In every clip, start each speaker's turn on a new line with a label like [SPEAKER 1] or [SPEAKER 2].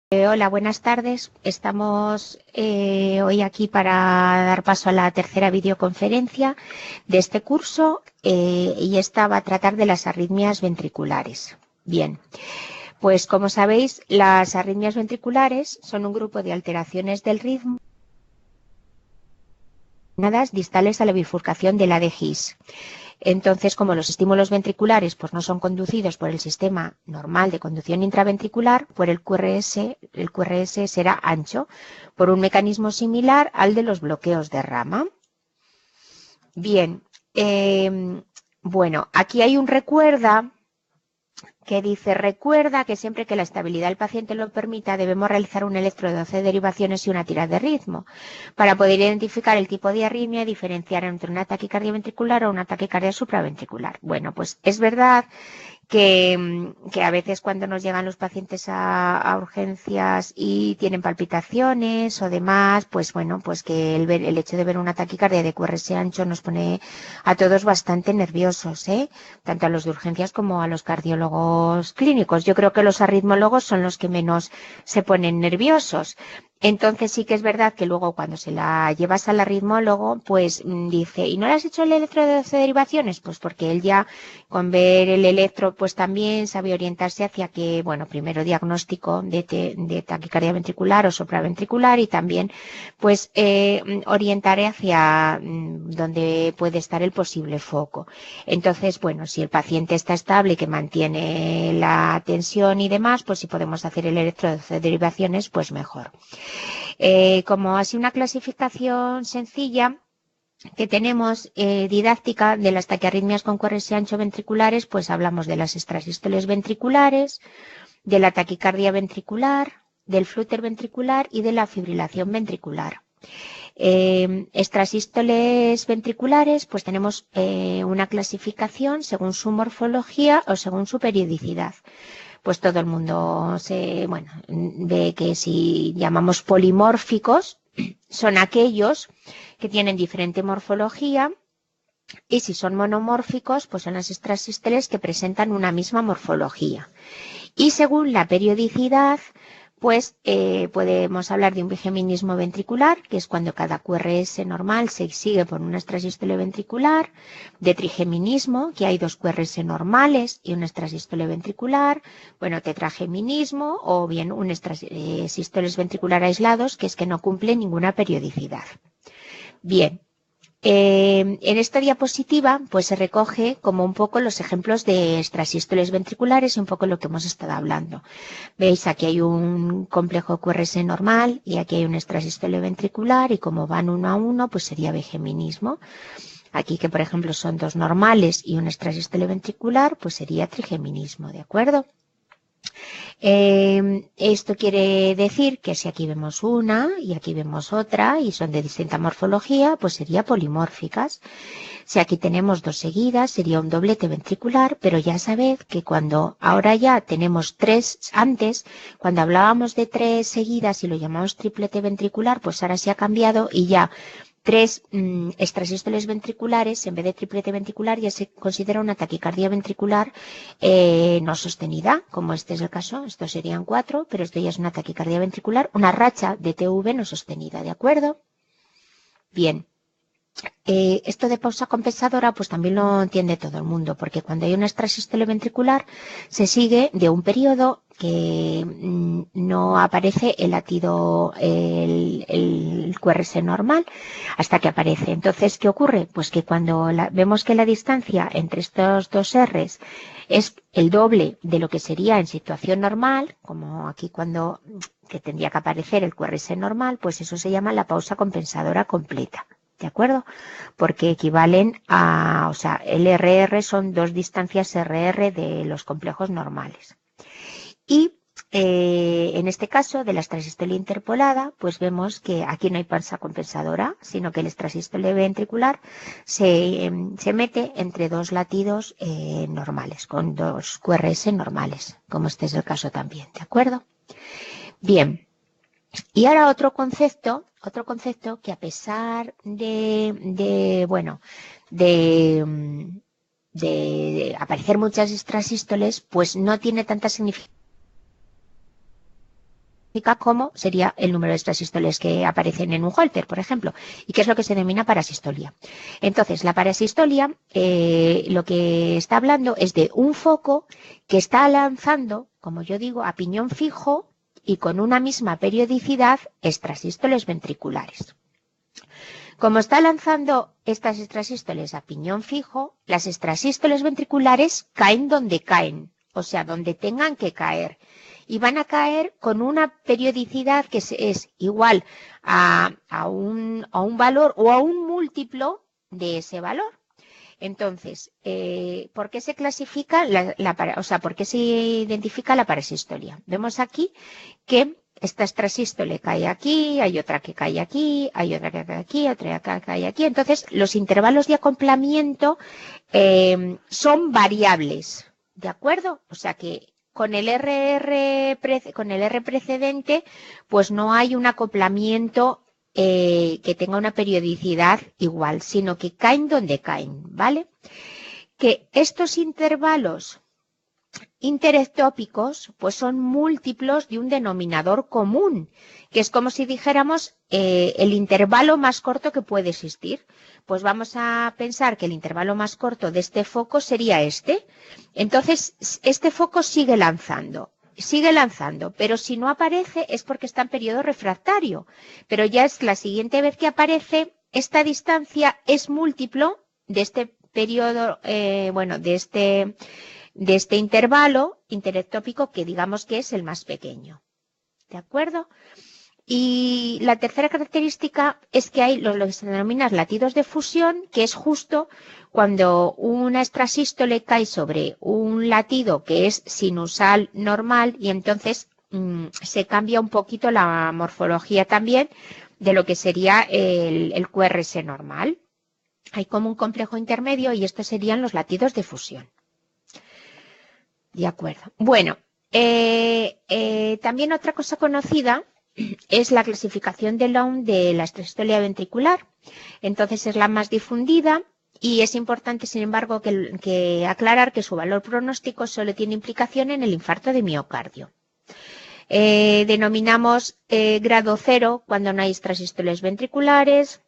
[SPEAKER 1] Hola, buenas tardes. Estamos hoy aquí para dar paso a la tercera videoconferencia de este curso y esta va a tratar de las arritmias ventriculares. Bien, pues como sabéis, las arritmias ventriculares son un grupo de alteraciones del ritmo distales a la bifurcación de la de His. Entonces, como los estímulos ventriculares pues, no son conducidos por el sistema normal de conducción intraventricular, pues el QRS será ancho por un mecanismo similar al de los bloqueos de rama. Bien, bueno, aquí hay un recuerda que dice, recuerda que siempre que la estabilidad del paciente lo permita, debemos realizar un electro de 12 derivaciones y una tirada de ritmo para poder identificar el tipo de arritmia y diferenciar entre una taquicardia ventricular o una taquicardia supraventricular. Bueno, pues es verdad que a veces cuando nos llegan los pacientes a urgencias y tienen palpitaciones o demás, pues bueno, pues que el hecho de ver una taquicardia de QRS ancho nos pone a todos bastante nerviosos, tanto a los de urgencias como a los cardiólogos clínicos. Yo creo que los arritmólogos son los que menos se ponen nerviosos. Entonces sí que es verdad que luego cuando se la llevas al arritmólogo, pues dice, ¿y no le has hecho el electro de 12 derivaciones? Pues porque él ya con ver el electro pues también sabe orientarse hacia que, bueno, primero diagnóstico de taquicardia ventricular o supraventricular y también pues orientaré hacia donde puede estar el posible foco. Entonces, bueno, si el paciente está estable y que mantiene la tensión y demás, pues si podemos hacer el electro de 12 derivaciones, pues mejor. Como así una clasificación sencilla que tenemos didáctica de las taquiarritmias con QRS ancho ventriculares, pues hablamos de las extrasístoles ventriculares, de la taquicardia ventricular, del flúter ventricular y de la fibrilación ventricular. Extrasístoles ventriculares, pues tenemos una clasificación según su morfología o según su periodicidad. Pues todo el mundo ve que si llamamos polimórficos, son aquellos que tienen diferente morfología y si son monomórficos, pues son las extrasístoles que presentan una misma morfología. Y según la periodicidad, pues podemos hablar de un bigeminismo ventricular, que es cuando cada QRS normal se sigue por una extrasístole ventricular, de trigeminismo, que hay dos QRS normales y una extrasístole ventricular, bueno, tetrageminismo o bien un extrasístoles ventricular aislados, que es que no cumple ninguna periodicidad. Bien. En esta diapositiva pues se recoge como un poco los ejemplos de extrasístoles ventriculares y un poco lo que hemos estado hablando. Veis, aquí hay un complejo QRS normal y aquí hay un extrasístole ventricular y como van uno a uno pues sería bigeminismo. Aquí que por ejemplo son dos normales y un extrasístole ventricular pues sería trigeminismo, ¿de acuerdo? Esto quiere decir que si aquí vemos una y aquí vemos otra y son de distinta morfología, pues sería polimórficas. Si aquí tenemos dos seguidas, sería un doblete ventricular, pero ya sabed que cuando ahora ya tenemos tres antes, cuando hablábamos de tres seguidas y lo llamamos triplete ventricular, pues ahora se ha cambiado y ya tres extrasístoles ventriculares, en vez de triplete ventricular, ya se considera una taquicardia ventricular no sostenida, como este es el caso. Estos serían 4, pero esto ya es una taquicardia ventricular, una racha de TV no sostenida, ¿de acuerdo? Bien. Esto de pausa compensadora pues también lo entiende todo el mundo, porque cuando hay una extrasístole ventricular se sigue de un periodo que no aparece el latido, el QRS normal, hasta que aparece. Entonces, ¿qué ocurre? Pues que cuando vemos que la distancia entre estos dos R's es el doble de lo que sería en situación normal, como aquí cuando que tendría que aparecer el QRS normal, pues eso se llama la pausa compensadora completa. ¿De acuerdo? Porque equivalen a, o sea, el RR son dos distancias RR de los complejos normales. Y en este caso de la extrasístole interpolada, pues vemos que aquí no hay pausa compensadora, sino que el extrasístole ventricular se mete entre dos latidos normales, con dos QRS normales, como este es el caso también, ¿de acuerdo? Bien. Y ahora otro concepto que a pesar de aparecer muchas extrasístoles, pues no tiene tanta significación como sería el número de extrasístoles que aparecen en un Holter, por ejemplo, y que es lo que se denomina parasistolia. Entonces, la parasistolia lo que está hablando es de un foco que está lanzando, como yo digo, a piñón fijo y con una misma periodicidad extrasístoles ventriculares. Como está lanzando estas extrasístoles a piñón fijo, las extrasístoles ventriculares caen donde caen, o sea, donde tengan que caer. Y van a caer con una periodicidad que es igual a un valor o a un múltiplo de ese valor. Entonces, ¿por qué se clasifica, por qué se identifica la parasistolia? Vemos aquí que esta extrasístole cae aquí, hay otra que cae aquí, hay otra que cae aquí, otra que cae aquí. Entonces, los intervalos de acoplamiento son variables, ¿de acuerdo? O sea que con el R precedente, pues no hay un acoplamiento que tenga una periodicidad igual, sino que caen donde caen, ¿vale? Que estos intervalos interectópicos pues son múltiplos de un denominador común, que es como si dijéramos el intervalo más corto que puede existir. Pues vamos a pensar que el intervalo más corto de este foco sería este. Entonces, este foco sigue lanzando, pero si no aparece es porque está en periodo refractario. Pero ya es la siguiente vez que aparece, esta distancia es múltiplo de este periodo, de este intervalo interectópico que digamos que es el más pequeño. ¿De acuerdo? Y la tercera característica es que hay lo que se denomina latidos de fusión, que es justo cuando una extrasístole cae sobre un latido que es sinusal normal y entonces se cambia un poquito la morfología también de lo que sería el QRS normal. Hay como un complejo intermedio y estos serían los latidos de fusión. De acuerdo. Bueno, también otra cosa conocida es la clasificación de Lund de la extrasístole ventricular. Entonces es la más difundida y es importante, sin embargo, que aclarar que su valor pronóstico solo tiene implicación en el infarto de miocardio. Denominamos grado 0 cuando no hay extrasístoles ventriculares,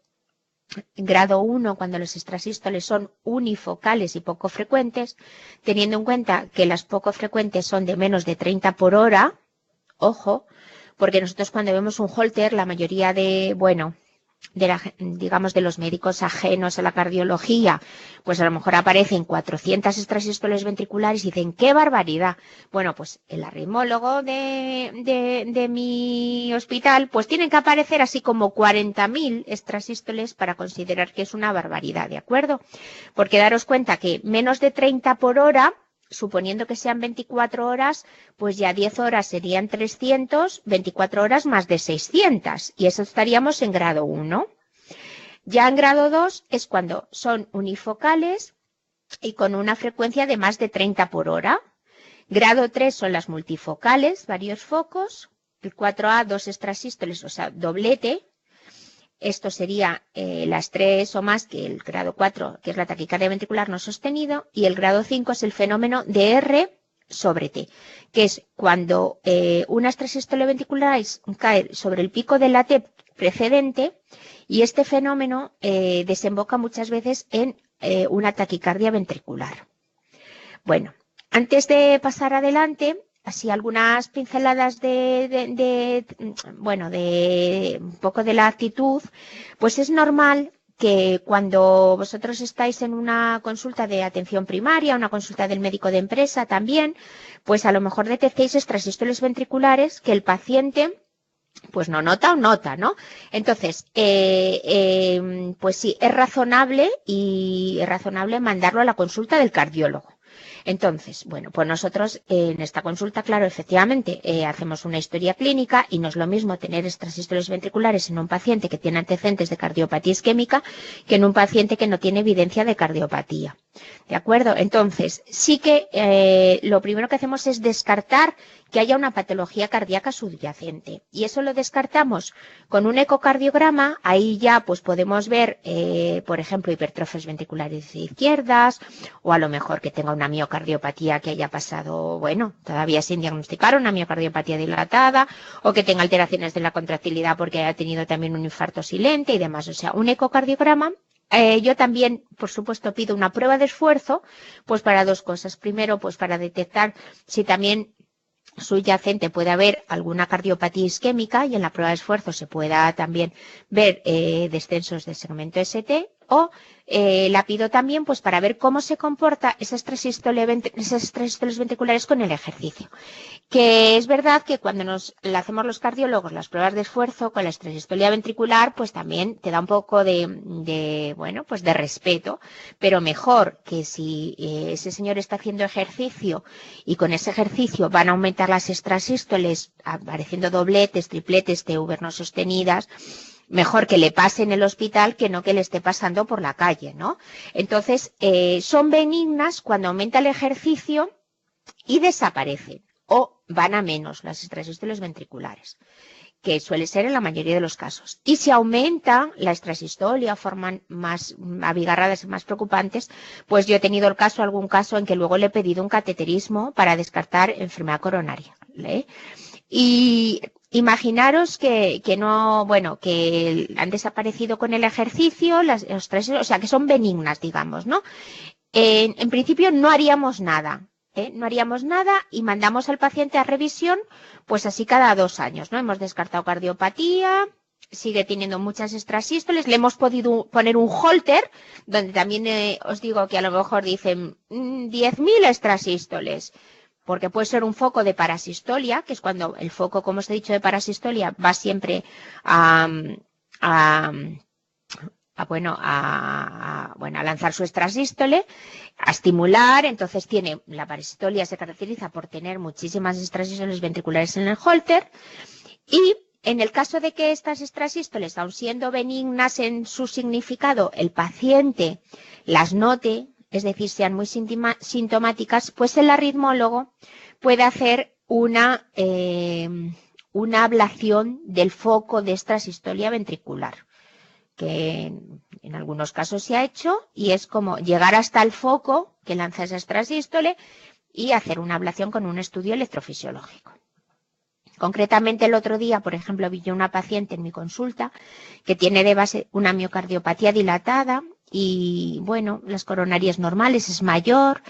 [SPEAKER 1] grado 1 cuando los extrasístoles son unifocales y poco frecuentes, teniendo en cuenta que las poco frecuentes son de menos de 30 por hora, ojo, porque nosotros cuando vemos un Holter, la mayoría digamos de los médicos ajenos a la cardiología, pues a lo mejor aparecen 400 extrasístoles ventriculares y dicen, ¡qué barbaridad! Bueno, pues el arritmólogo de mi hospital, pues tienen que aparecer así como 40.000 extrasístoles para considerar que es una barbaridad, ¿de acuerdo? Porque daros cuenta que menos de 30 por hora, suponiendo que sean 24 horas, pues ya 10 horas serían 300, 24 horas más de 600, y eso estaríamos en grado 1. Ya en grado 2 es cuando son unifocales y con una frecuencia de más de 30 por hora. Grado 3 son las multifocales, varios focos. El 4A, 2 extrasístoles, o sea, doblete. Esto sería las 3 o más que el grado 4, que es la taquicardia ventricular no sostenido, y el grado 5 es el fenómeno de R sobre T, que es cuando una extrasístole ventricular cae sobre el pico de la T precedente y este fenómeno desemboca muchas veces en una taquicardia ventricular. Bueno, antes de pasar adelante, así algunas pinceladas de un poco de la actitud, pues es normal que cuando vosotros estáis en una consulta de atención primaria, una consulta del médico de empresa también, pues a lo mejor detectéis extrasístoles ventriculares que el paciente pues no nota o nota, ¿no? Entonces, pues sí, es razonable mandarlo a la consulta del cardiólogo. Entonces, bueno, pues nosotros en esta consulta, claro, efectivamente, hacemos una historia clínica y no es lo mismo tener extrasístoles ventriculares en un paciente que tiene antecedentes de cardiopatía isquémica que en un paciente que no tiene evidencia de cardiopatía. ¿De acuerdo? Entonces, sí que lo primero que hacemos es descartar que haya una patología cardíaca subyacente. Y eso lo descartamos con un ecocardiograma. Ahí ya pues podemos ver, por ejemplo, hipertrofias ventriculares izquierdas o a lo mejor que tenga una miocarditis miocardiopatía que haya pasado, bueno, todavía sin diagnosticar, una miocardiopatía dilatada, o que tenga alteraciones de la contractilidad porque haya tenido también un infarto silente y demás. O sea, un ecocardiograma. Yo también, por supuesto, pido una prueba de esfuerzo, pues para dos cosas. Primero, pues para detectar si también subyacente puede haber alguna cardiopatía isquémica y en la prueba de esfuerzo se pueda también ver descensos del segmento ST, o la pido también pues para ver cómo se comporta esas tres sístoles ventriculares con el ejercicio. Que es verdad que cuando la hacemos los cardiólogos las pruebas de esfuerzo con la extrasistolia ventricular, pues también te da un poco bueno, pues de respeto, pero mejor que si ese señor está haciendo ejercicio y con ese ejercicio van a aumentar las extrasístoles, apareciendo dobletes, tripletes, TV no sostenidas, mejor que le pase en el hospital que no que le esté pasando por la calle, ¿no? Entonces, son benignas cuando aumenta el ejercicio y desaparecen, o van a menos las extrasístoles ventriculares, que suele ser en la mayoría de los casos. Y si aumenta la extrasistolia, forman más abigarradas y más preocupantes, pues yo he tenido algún caso en que luego le he pedido un cateterismo para descartar enfermedad coronaria, ¿eh? Y imaginaros que no, bueno, que han desaparecido con el ejercicio, o sea, que son benignas, digamos, ¿no? En principio no haríamos nada. No haríamos nada y mandamos al paciente a revisión, pues así cada 2 años, ¿no? Hemos descartado cardiopatía, sigue teniendo muchas extrasístoles, le hemos podido poner un holter, donde también os digo que a lo mejor dicen 10.000 extrasístoles, porque puede ser un foco de parasistolia, que es cuando el foco, como os he dicho, de parasistolia va siempre a lanzar su extrasístole, a estimular. Entonces la parasistolia se caracteriza por tener muchísimas extrasístoles ventriculares en el holter, y en el caso de que estas extrasístoles, aun siendo benignas en su significado, el paciente las note, es decir, sean muy sintomáticas, pues el arritmólogo puede hacer una ablación del foco de extrasistolia ventricular, que en algunos casos se ha hecho, y es como llegar hasta el foco que lanza esa extrasístole y hacer una ablación con un estudio electrofisiológico. Concretamente el otro día, por ejemplo, vi yo una paciente en mi consulta que tiene de base una miocardiopatía dilatada y, bueno, las coronarias normales, es mayor.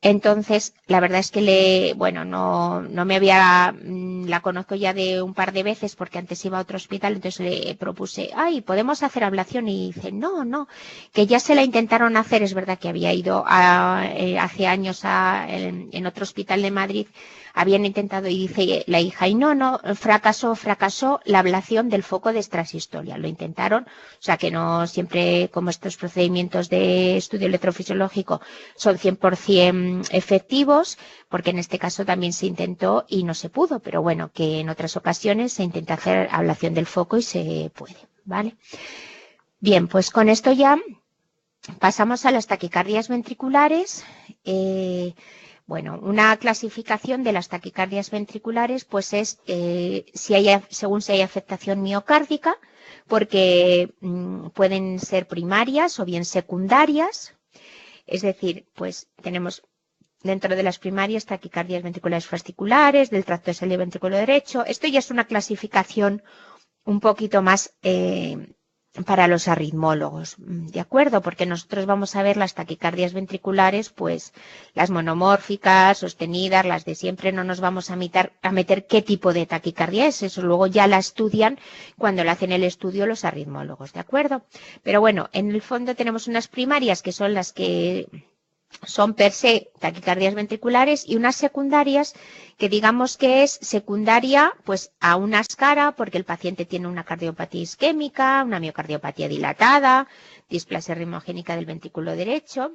[SPEAKER 1] Entonces, la verdad es que no me había, la conozco ya de un par de veces porque antes iba a otro hospital, entonces le propuse, ¿podemos hacer ablación? Y dice, no, que ya se la intentaron hacer, es verdad que había ido hace años en otro hospital de Madrid, habían intentado, y dice la hija, y no, fracasó la ablación del foco de extrasistolia. Lo intentaron, o sea que no siempre, como estos procedimientos de estudio electrofisiológico son 100% efectivos, porque en este caso también se intentó y no se pudo, pero bueno, que en otras ocasiones se intenta hacer ablación del foco y se puede, ¿vale? Bien, pues con esto ya pasamos a las taquicardias ventriculares. Una clasificación de las taquicardias ventriculares, pues es según si hay afectación miocárdica, porque pueden ser primarias o bien secundarias. Es decir, pues tenemos dentro de las primarias taquicardias ventriculares fasciculares, del tracto de salida ventrículo derecho. Esto ya es una clasificación un poquito más para los arritmólogos, ¿de acuerdo? Porque nosotros vamos a ver las taquicardias ventriculares, pues las monomórficas, sostenidas, las de siempre, no nos vamos a meter qué tipo de taquicardia es, eso luego ya la estudian cuando le hacen el estudio los arritmólogos, ¿de acuerdo? Pero bueno, en el fondo tenemos unas primarias que son las que son per se taquicardias ventriculares, y unas secundarias que digamos que es secundaria pues a una escara porque el paciente tiene una cardiopatía isquémica, una miocardiopatía dilatada, displasia rimogénica del ventrículo derecho,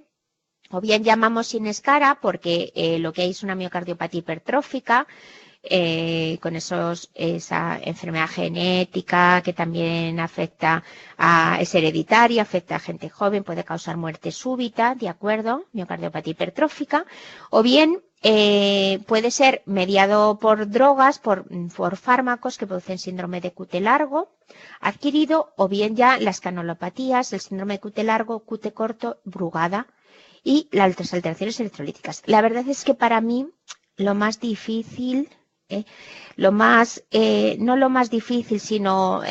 [SPEAKER 1] o bien llamamos sin escara porque lo que hay es una miocardiopatía hipertrófica, con esa enfermedad genética que también es hereditaria, afecta a gente joven, puede causar muerte súbita, ¿de acuerdo? Miocardiopatía hipertrófica, o bien puede ser mediado por drogas, por fármacos que producen síndrome de QT largo adquirido, o bien ya las canolopatías, el síndrome de QT largo, QT corto, Brugada y las alteraciones electrolíticas. La verdad es que para mí lo más difícil, no lo más difícil, sino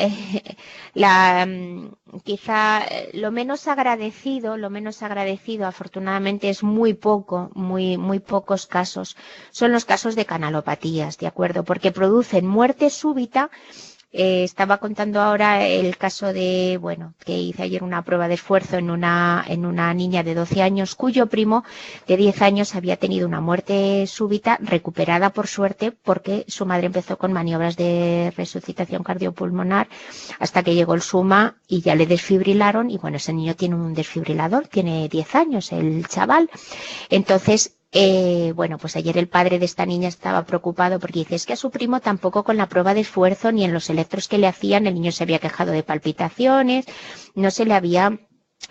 [SPEAKER 1] quizá lo menos agradecido, afortunadamente es muy pocos casos, son los casos de canalopatías, ¿de acuerdo? Porque producen muerte súbita. Estaba contando ahora el caso de, bueno, que hice ayer una prueba de esfuerzo en una niña de 12 años cuyo primo de 10 años había tenido una muerte súbita, recuperada por suerte, porque su madre empezó con maniobras de resucitación cardiopulmonar hasta que llegó el SUMA y ya le desfibrilaron. Y bueno, ese niño tiene un desfibrilador, tiene 10 años, el chaval. Entonces, bueno, pues ayer el padre de esta niña estaba preocupado porque dice, es que a su primo tampoco con la prueba de esfuerzo ni en los electros que le hacían, el niño se había quejado de palpitaciones, no se le había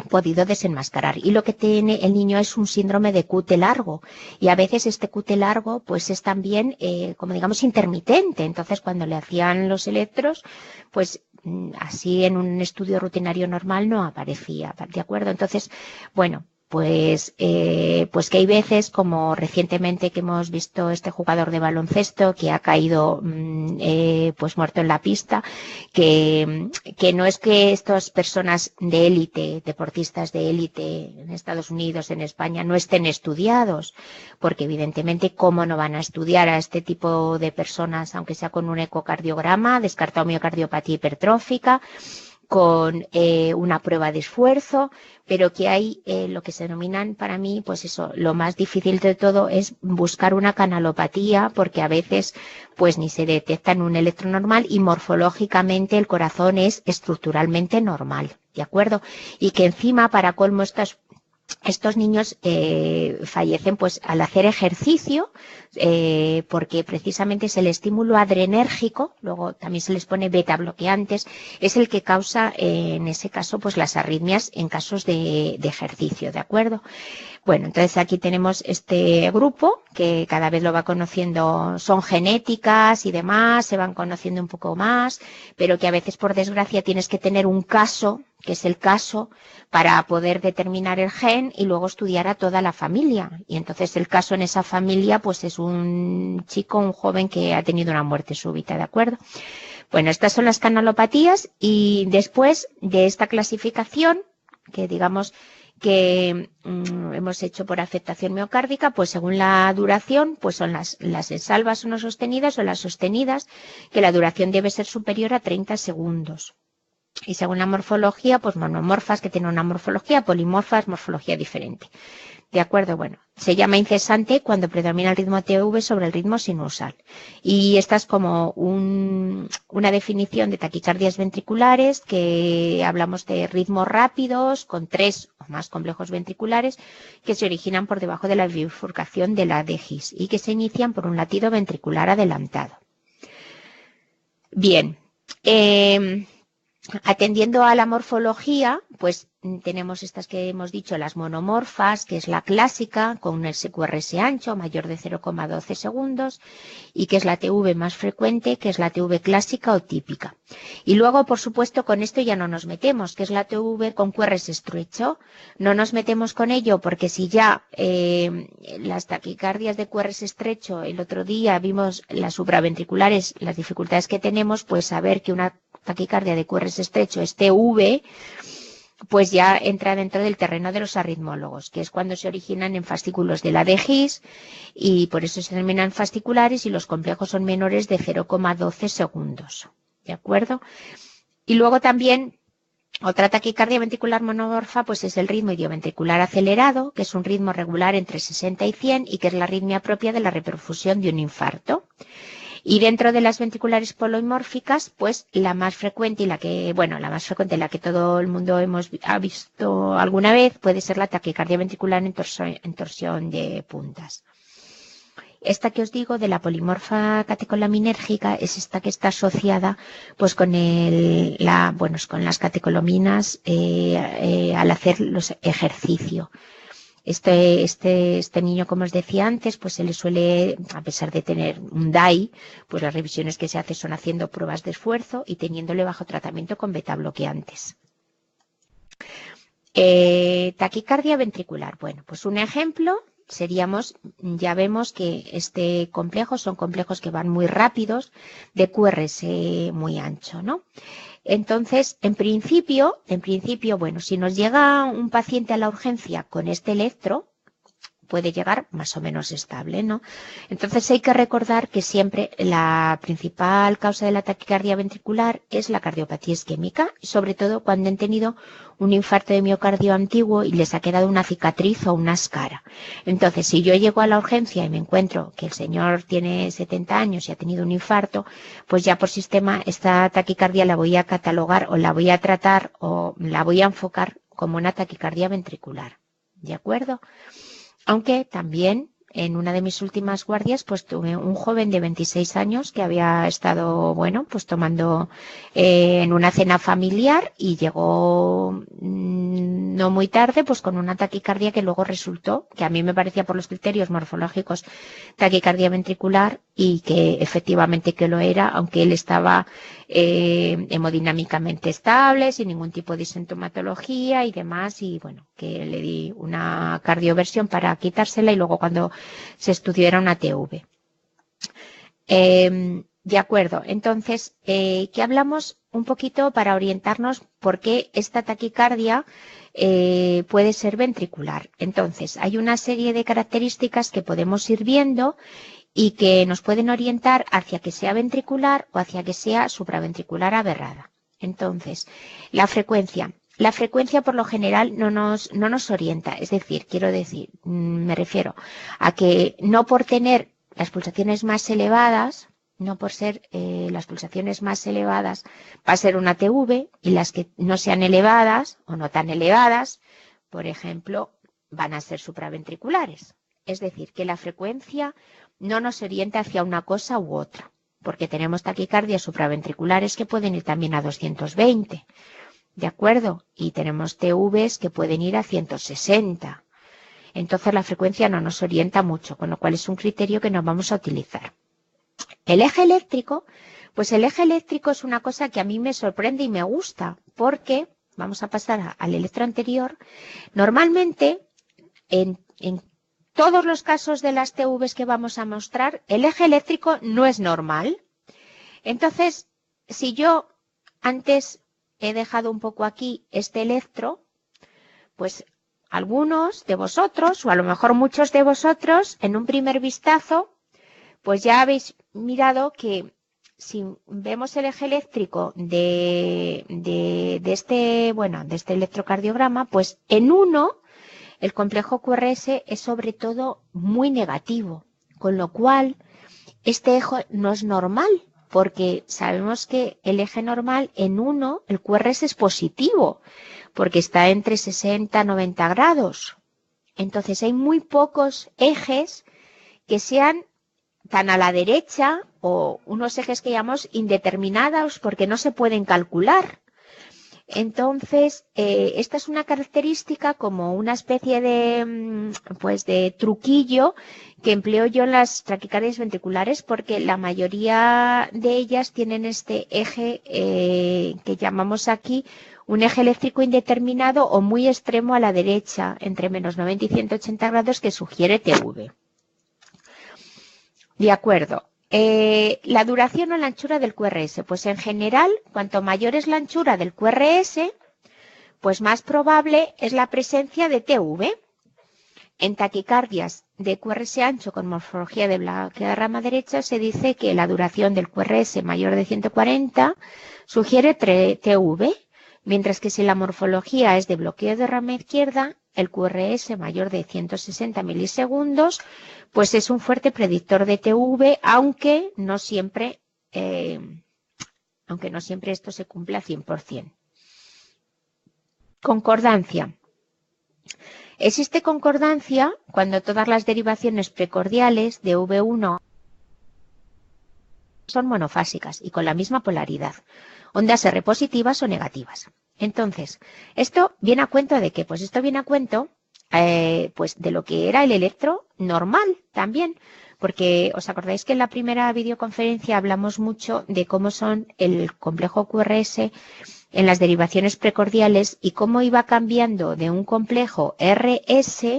[SPEAKER 1] podido desenmascarar. Y lo que tiene el niño es un síndrome de QT largo. Y a veces este QT largo pues es también, como digamos, intermitente. Entonces cuando le hacían los electros, pues así en un estudio rutinario normal no aparecía, ¿de acuerdo? Entonces, bueno, pues que hay veces, como recientemente que hemos visto este jugador de baloncesto que ha caído pues muerto en la pista, que no es que estas personas de élite, deportistas de élite en Estados Unidos, en España, no estén estudiados, porque evidentemente cómo no van a estudiar a este tipo de personas, aunque sea con un ecocardiograma, descartado miocardiopatía hipertrófica, con una prueba de esfuerzo, pero que hay lo que se denominan para mí, pues eso, lo más difícil de todo es buscar una canalopatía, porque a veces pues ni se detecta en un electro normal y morfológicamente el corazón es estructuralmente normal, ¿de acuerdo? Y que encima, para colmo, estos niños fallecen pues al hacer ejercicio, porque precisamente es el estímulo adrenérgico, luego también se les pone beta bloqueantes, es el que causa en ese caso pues las arritmias en casos de ejercicio, ¿de acuerdo? Bueno, entonces aquí tenemos este grupo que cada vez lo va conociendo, son genéticas y demás, se van conociendo un poco más, pero que a veces por desgracia tienes que tener un caso, que es el caso, para poder determinar el gen y luego estudiar a toda la familia. Y entonces el caso en esa familia pues es un chico, un joven que ha tenido una muerte súbita, ¿de acuerdo? Bueno, estas son las canalopatías y después de esta clasificación, que digamos que hemos hecho por afectación miocárdica, pues según la duración, pues son las en salvas o no sostenidas o las sostenidas, que la duración debe ser superior a 30 segundos. Y según la morfología, pues monomorfas, que tienen una morfología, polimorfas, morfología diferente. ¿De acuerdo? Bueno, se llama incesante cuando predomina el ritmo TV sobre el ritmo sinusal. Y esta es como una definición de taquicardias ventriculares, que hablamos de ritmos rápidos con 3 o más complejos ventriculares que se originan por debajo de la bifurcación de la DGIS y que se inician por un latido ventricular adelantado. Bien. Atendiendo a la morfología, pues tenemos estas que hemos dicho, las monomorfas, que es la clásica, con un SQRS ancho, mayor de 0,12 segundos, y que es la TV más frecuente, que es la TV clásica o típica. Y luego, por supuesto, con esto ya no nos metemos, que es la TV con QRS estrecho. No nos metemos con ello porque si ya las taquicardias de QRS estrecho, el otro día vimos las supraventriculares, las dificultades que tenemos, pues saber que una taquicardia de QRS estrecho es TV, pues ya entra dentro del terreno de los arritmólogos, que es cuando se originan en fascículos de la DGIS y por eso se denominan fasciculares y los complejos son menores de 0,12 segundos. ¿De acuerdo? Y luego también otra taquicardia ventricular monomorfa pues es el ritmo idioventricular acelerado, que es un ritmo regular entre 60 y 100 y que es la arritmia propia de la reperfusión de un infarto. Y dentro de las ventriculares polimórficas, pues la más frecuente y la que todo el mundo ha visto alguna vez puede ser la taquicardia ventricular en torsión de puntas. Esta que os digo de la polimorfa catecolaminérgica es esta que está asociada pues con con las catecolaminas al hacer los ejercicio. Este niño, como os decía antes, pues se le suele, a pesar de tener un DAI, pues las revisiones que se hacen son haciendo pruebas de esfuerzo y teniéndole bajo tratamiento con beta bloqueantes. Taquicardia ventricular. Bueno, pues un ejemplo seríamos, ya vemos que este complejo son complejos que van muy rápidos, de QRS muy ancho, ¿no? Entonces, en principio, bueno, si nos llega un paciente a la urgencia con este electro, puede llegar más o menos estable, ¿no? Entonces hay que recordar que siempre la principal causa de la taquicardia ventricular es la cardiopatía isquémica, sobre todo cuando han tenido un infarto de miocardio antiguo y les ha quedado una cicatriz o una escara. Entonces, si yo llego a la urgencia y me encuentro que el señor tiene 70 años y ha tenido un infarto, pues ya por sistema esta taquicardia la voy a catalogar o la voy a tratar o la voy a enfocar como una taquicardia ventricular. ¿De acuerdo? Aunque también en una de mis últimas guardias pues tuve un joven de 26 años que había estado, bueno, pues tomando en una cena familiar y llegó no muy tarde pues con una taquicardia que luego resultó, que a mí me parecía por los criterios morfológicos taquicardia ventricular y que efectivamente que lo era, aunque él estaba hemodinámicamente estable, sin ningún tipo de sintomatología y demás, y bueno, que le di una cardioversión para quitársela y luego cuando se estudió era una TV. De acuerdo, entonces, ¿qué hablamos un poquito para orientarnos por qué esta taquicardia puede ser ventricular? Entonces, hay una serie de características que podemos ir viendo y que nos pueden orientar hacia que sea ventricular o hacia que sea supraventricular aberrada. Entonces, la frecuencia. La frecuencia por lo general no nos orienta, es decir, quiero decir, me refiero a que no por tener las pulsaciones más elevadas, no por ser las pulsaciones más elevadas va a ser una TV y las que no sean elevadas o no tan elevadas, por ejemplo, van a ser supraventriculares. Es decir, que la frecuencia no nos orienta hacia una cosa u otra, porque tenemos taquicardias supraventriculares que pueden ir también a 220, ¿de acuerdo? Y tenemos TVs que pueden ir a 160. Entonces la frecuencia no nos orienta mucho, con lo cual es un criterio que no vamos a utilizar. El eje eléctrico, pues el eje eléctrico es una cosa que a mí me sorprende y me gusta, porque, vamos a pasar al electro anterior, normalmente en todos los casos de las TVs que vamos a mostrar, el eje eléctrico no es normal. Entonces, si yo antes he dejado un poco aquí este electro, pues algunos de vosotros, o a lo mejor muchos de vosotros, en un primer vistazo, pues ya habéis mirado que si vemos el eje eléctrico de este electrocardiograma, pues en uno el complejo QRS es sobre todo muy negativo, con lo cual este eje no es normal, porque sabemos que el eje normal en uno, el QRS es positivo, porque está entre 60 y 90 grados. Entonces hay muy pocos ejes que sean tan a la derecha o unos ejes que llamamos indeterminados porque no se pueden calcular. Entonces, esta es una característica como una especie de truquillo que empleo yo en las taquicardias ventriculares porque la mayoría de ellas tienen este eje que llamamos aquí un eje eléctrico indeterminado o muy extremo a la derecha, entre menos 90 y 180 grados, que sugiere TV. De acuerdo. La duración o la anchura del QRS. Pues en general, cuanto mayor es la anchura del QRS, pues más probable es la presencia de TV. En taquicardias de QRS ancho con morfología de bloqueo de rama derecha se dice que la duración del QRS mayor de 140 sugiere TV, mientras que si la morfología es de bloqueo de rama izquierda, el QRS mayor de 160 milisegundos, pues es un fuerte predictor de TV, aunque no siempre esto se cumple al 100%. Concordancia. Existe concordancia cuando todas las derivaciones precordiales de V1 son monofásicas y con la misma polaridad, ondas R positivas o negativas. Entonces, ¿esto viene a cuento de qué? Pues esto viene a cuento pues de lo que era el electro normal también, porque os acordáis que en la primera videoconferencia hablamos mucho de cómo son el complejo QRS en las derivaciones precordiales y cómo iba cambiando de un complejo RS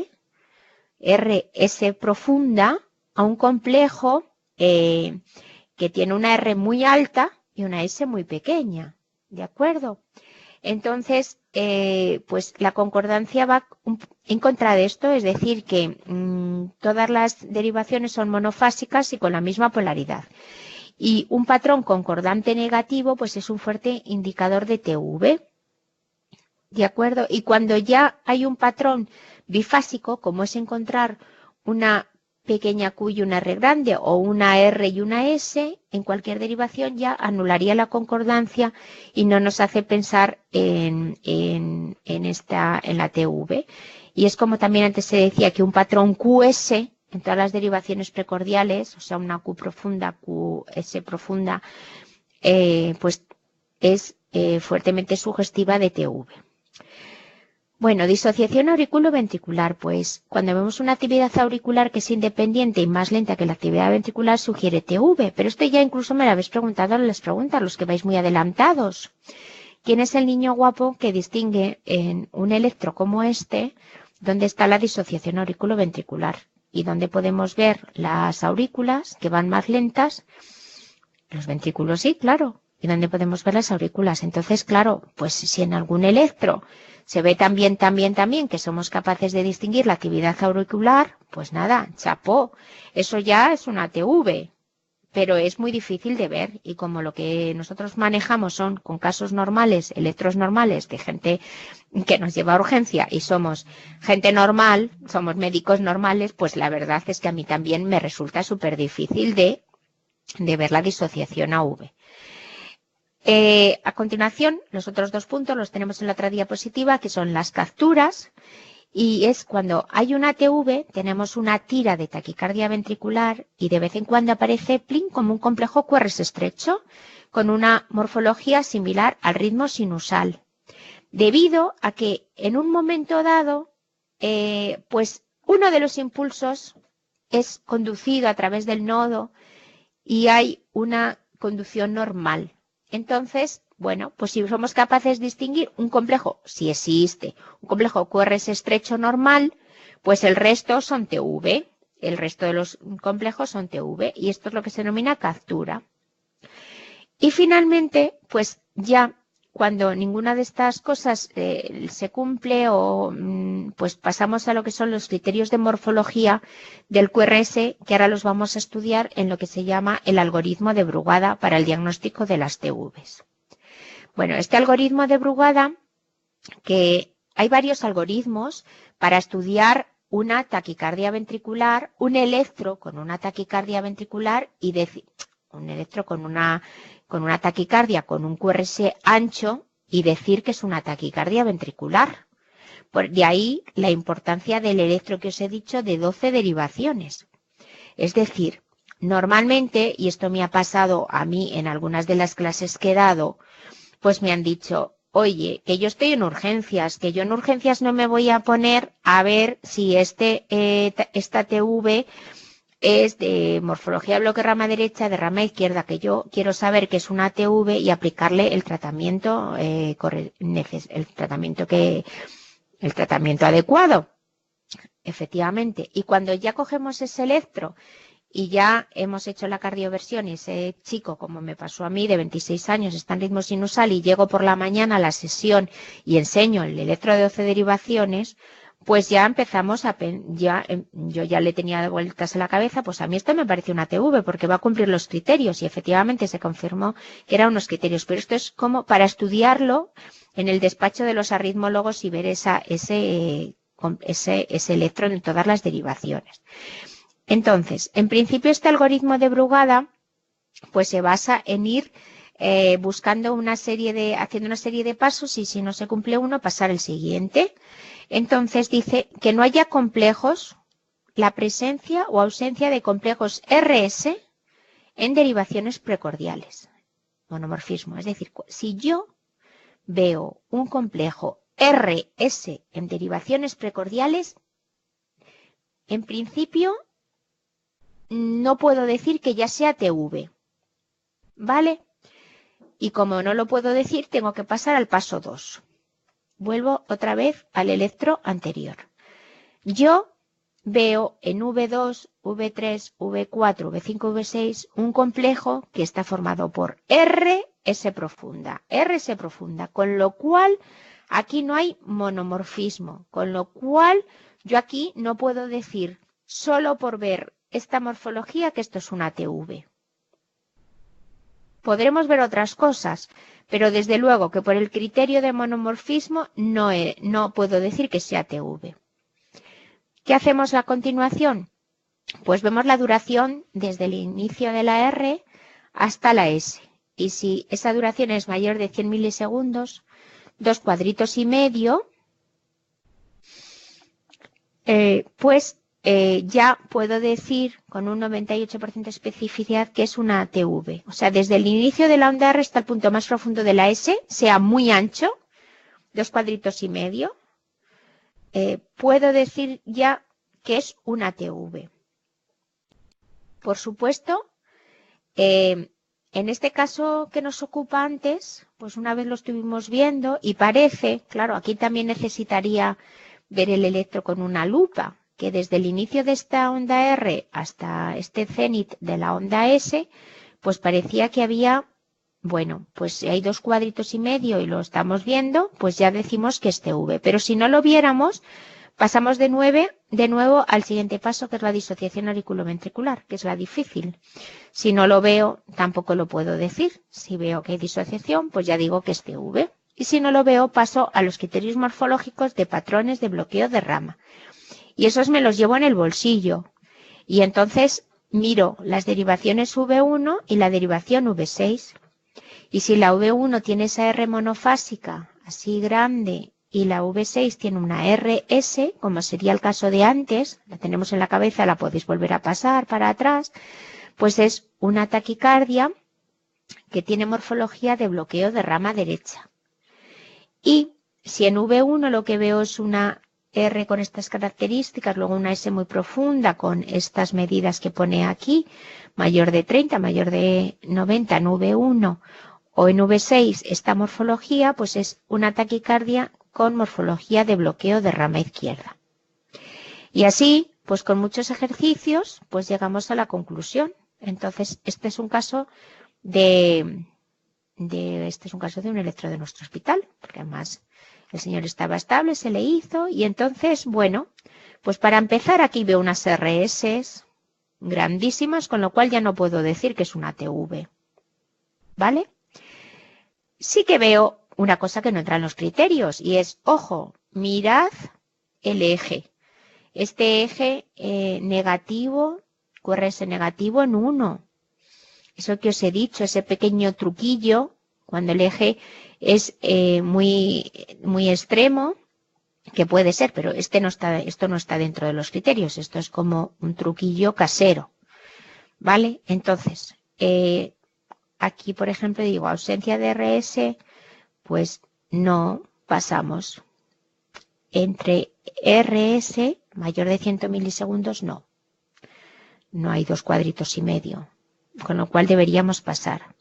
[SPEAKER 1] profunda, a un complejo que tiene una R muy alta y una S muy pequeña, ¿de acuerdo? Entonces, pues la concordancia va en contra de esto, es decir, que todas las derivaciones son monofásicas y con la misma polaridad. Y un patrón concordante negativo, pues es un fuerte indicador de TV, ¿de acuerdo? Y cuando ya hay un patrón bifásico, como es encontrar una pequeña Q y una R grande, o una R y una S, en cualquier derivación ya anularía la concordancia y no nos hace pensar en la TV. Y es como también antes se decía que un patrón QS en todas las derivaciones precordiales, o sea, una Q profunda, QS profunda, pues es fuertemente sugestiva de TV. Bueno, disociación auriculoventricular, pues cuando vemos una actividad auricular que es independiente y más lenta que la actividad ventricular sugiere TV, pero esto ya incluso me lo habéis preguntado en las preguntas, los que vais muy adelantados. ¿Quién es el niño guapo que distingue en un electro como este dónde está la disociación auriculoventricular y dónde podemos ver las aurículas que van más lentas? Los ventrículos sí, claro. ¿Y dónde podemos ver las aurículas? Entonces, claro, pues si en algún electro se ve también que somos capaces de distinguir la actividad auricular, pues nada, chapó. Eso ya es una TV, pero es muy difícil de ver. Y como lo que nosotros manejamos son con casos normales, electros normales de gente que nos lleva a urgencia y somos gente normal, somos médicos normales, pues la verdad es que a mí también me resulta súper difícil de ver la disociación AV. A continuación, los otros dos puntos los tenemos en la otra diapositiva, que son las capturas, y es cuando hay una TV, tenemos una tira de taquicardia ventricular y de vez en cuando aparece plin como un complejo QRS estrecho con una morfología similar al ritmo sinusal, debido a que en un momento dado, pues uno de los impulsos es conducido a través del nodo y hay una conducción normal. Entonces, bueno, pues si somos capaces de distinguir un complejo, si existe, un complejo QRS estrecho normal, pues el resto son TV. El resto de los complejos son TV y esto es lo que se denomina captura. Y finalmente, pues ya cuando ninguna de estas cosas se cumple o pues pasamos a lo que son los criterios de morfología del QRS, que ahora los vamos a estudiar en lo que se llama el algoritmo de Brugada para el diagnóstico de las TVs. Bueno, este algoritmo de Brugada, que hay varios algoritmos para estudiar una taquicardia ventricular, un electro con una taquicardia ventricular y decir un electro con una taquicardia con un QRS ancho y decir que es una taquicardia ventricular. De ahí la importancia del electro que os he dicho de 12 derivaciones. Es decir, normalmente, y esto me ha pasado a mí en algunas de las clases que he dado, pues me han dicho, oye, que yo estoy en urgencias, que yo en urgencias no me voy a poner a ver si esta TV es de morfología bloque rama derecha, de rama izquierda, que yo quiero saber que es una TV y aplicarle el tratamiento adecuado, efectivamente. Y cuando ya cogemos ese electro y ya hemos hecho la cardioversión y ese chico, como me pasó a mí, de 26 años, está en ritmo sinusal y llego por la mañana a la sesión y enseño el electro de 12 derivaciones, pues ya empezamos yo ya le tenía de vueltas en la cabeza, pues a mí esto me parece una TV porque va a cumplir los criterios y efectivamente se confirmó que eran unos criterios, pero esto es como para estudiarlo en el despacho de los arritmólogos y ver ese electro en todas las derivaciones. Entonces, en principio este algoritmo de Brugada pues se basa en ir haciendo una serie de pasos y si no se cumple uno, pasar el siguiente. Entonces dice que no haya complejos, la presencia o ausencia de complejos RS en derivaciones precordiales. Monomorfismo, es decir, si yo veo un complejo RS en derivaciones precordiales, en principio no puedo decir que ya sea TV, ¿vale? Y como no lo puedo decir, tengo que pasar al paso 2. Vuelvo otra vez al electro anterior. Yo veo en V2, V3, V4, V5, V6 un complejo que está formado por RS profunda, con lo cual aquí no hay monomorfismo, con lo cual yo aquí no puedo decir solo por ver esta morfología que esto es una TV. Podremos ver otras cosas, pero desde luego que por el criterio de monomorfismo no puedo decir que sea TV. ¿Qué hacemos a continuación? Pues vemos la duración desde el inicio de la R hasta la S. Y si esa duración es mayor de 100 milisegundos, 2 cuadritos y medio, ya puedo decir con un 98% de especificidad que es una TV. O sea, desde el inicio de la onda R hasta el punto más profundo de la S, sea muy ancho, 2 cuadritos y medio, puedo decir ya que es una TV. Por supuesto, en este caso que nos ocupa antes, pues una vez lo estuvimos viendo y parece, claro, aquí también necesitaría ver el electro con una lupa, que desde el inicio de esta onda R hasta este cenit de la onda S, pues parecía que había, bueno, pues si hay 2 cuadritos y medio y lo estamos viendo, pues ya decimos que es TV. Pero si no lo viéramos, pasamos de nuevo al siguiente paso, que es la disociación auriculoventricular, que es la difícil. Si no lo veo, tampoco lo puedo decir. Si veo que hay disociación, pues ya digo que es TV. Y si no lo veo, paso a los criterios morfológicos de patrones de bloqueo de rama. Y esos me los llevo en el bolsillo. Y entonces miro las derivaciones V1 y la derivación V6. Y si la V1 tiene esa R monofásica, así grande, y la V6 tiene una RS, como sería el caso de antes, la tenemos en la cabeza, la podéis volver a pasar para atrás, pues es una taquicardia que tiene morfología de bloqueo de rama derecha. Y si en V1 lo que veo es una R con estas características, luego una S muy profunda con estas medidas que pone aquí, mayor de 30, mayor de 90 en V1 o en V6 esta morfología, pues es una taquicardia con morfología de bloqueo de rama izquierda. Y así, pues con muchos ejercicios, pues llegamos a la conclusión. Entonces, este es un caso de un electro de nuestro hospital, porque además el señor estaba estable, se le hizo, y entonces, bueno, pues para empezar aquí veo unas RS grandísimas, con lo cual ya no puedo decir que es una TV, ¿vale? Sí que veo una cosa que no entra en los criterios, y es, ojo, mirad el eje. Este eje negativo, QRS negativo en 1. Eso que os he dicho, ese pequeño truquillo, cuando el eje es muy extremo, que puede ser, pero esto no está dentro de los criterios, esto es como un truquillo casero, ¿vale? Entonces, aquí, por ejemplo, digo, ausencia de RS, pues no pasamos. Entre RS, mayor de 100 milisegundos, no. No hay 2 cuadritos y medio. Con lo cual deberíamos pasar.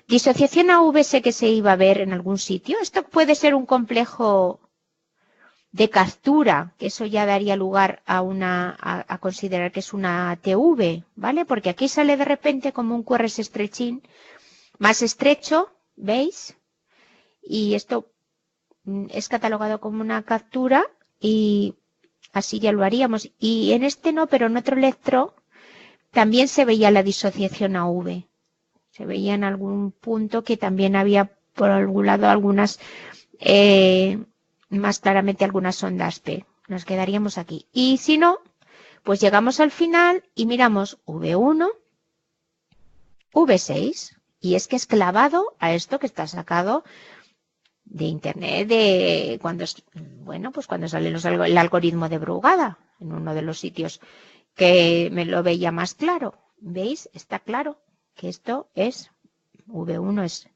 [SPEAKER 1] Disociación AV sé que se iba a ver en algún sitio. Esto puede ser un complejo de captura, que eso ya daría lugar a considerar que es una TV, ¿vale? Porque aquí sale de repente como un QRS estrechín, más estrecho, ¿veis? Y esto es catalogado como una captura y así ya lo haríamos. Y en este no, pero en otro electro también se veía la disociación AV. Se veía en algún punto que también había por algún lado algunas, más claramente algunas ondas P. Nos quedaríamos aquí. Y si no, pues llegamos al final y miramos V1, V6. Y es que es clavado a esto que está sacado de internet, de cuando, bueno, pues cuando sale el algoritmo de Brugada, en uno de los sitios que me lo veía más claro. ¿Veis? Está claro que esto es, V1 es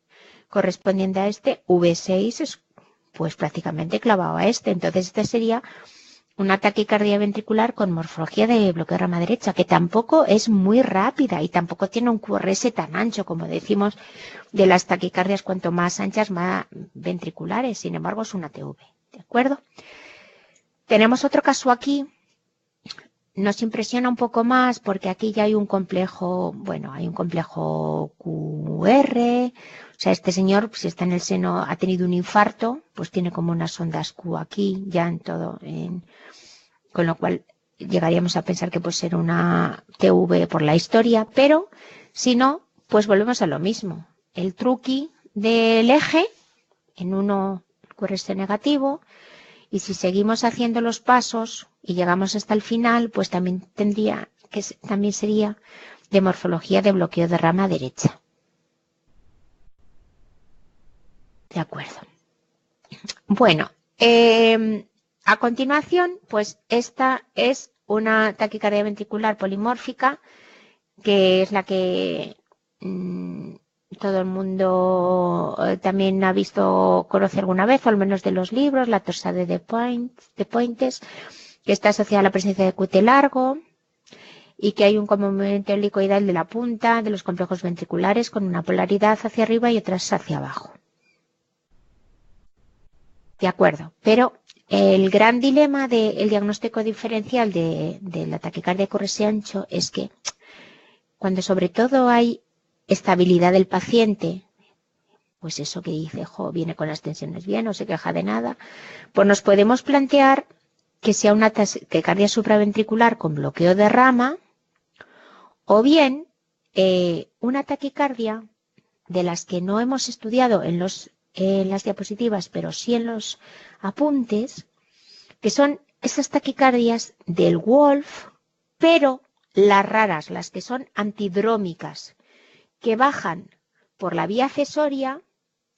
[SPEAKER 1] correspondiente a este, V6 es pues prácticamente clavado a este. Entonces este sería una taquicardia ventricular con morfología de bloqueo de rama derecha, que tampoco es muy rápida y tampoco tiene un QRS tan ancho, como decimos, de las taquicardias cuanto más anchas, más ventriculares. Sin embargo, es una TV, ¿de acuerdo? Tenemos otro caso aquí. Nos impresiona un poco más porque aquí ya hay un complejo, bueno, hay un complejo QR. O sea, este señor, si está en el seno, ha tenido un infarto, pues tiene como unas ondas Q aquí, ya en todo, con lo cual llegaríamos a pensar que puede ser una TV por la historia, pero si no, pues volvemos a lo mismo. El truqui del eje, en uno QRS negativo, y si seguimos haciendo los pasos y llegamos hasta el final, pues también también sería de morfología de bloqueo de rama derecha. De acuerdo. Bueno, a continuación, pues esta es una taquicardia ventricular polimórfica, que es la que todo el mundo también ha visto, conoce alguna vez, o al menos de los libros, la torsade de Pointes, que está asociada a la presencia de QT largo y que hay un movimiento helicoidal de la punta de los complejos ventriculares con una polaridad hacia arriba y otras hacia abajo. De acuerdo, pero el gran dilema del diagnóstico diferencial de la taquicardia de QRS ancho es que cuando sobre todo hay estabilidad del paciente, pues eso que dice, viene con las tensiones bien, no se queja de nada, pues nos podemos plantear que sea una taquicardia supraventricular con bloqueo de rama, o bien una taquicardia de las que no hemos estudiado en las diapositivas, pero sí en los apuntes, que son esas taquicardias del Wolf, pero las raras, las que son antidrómicas, que bajan por la vía accesoria,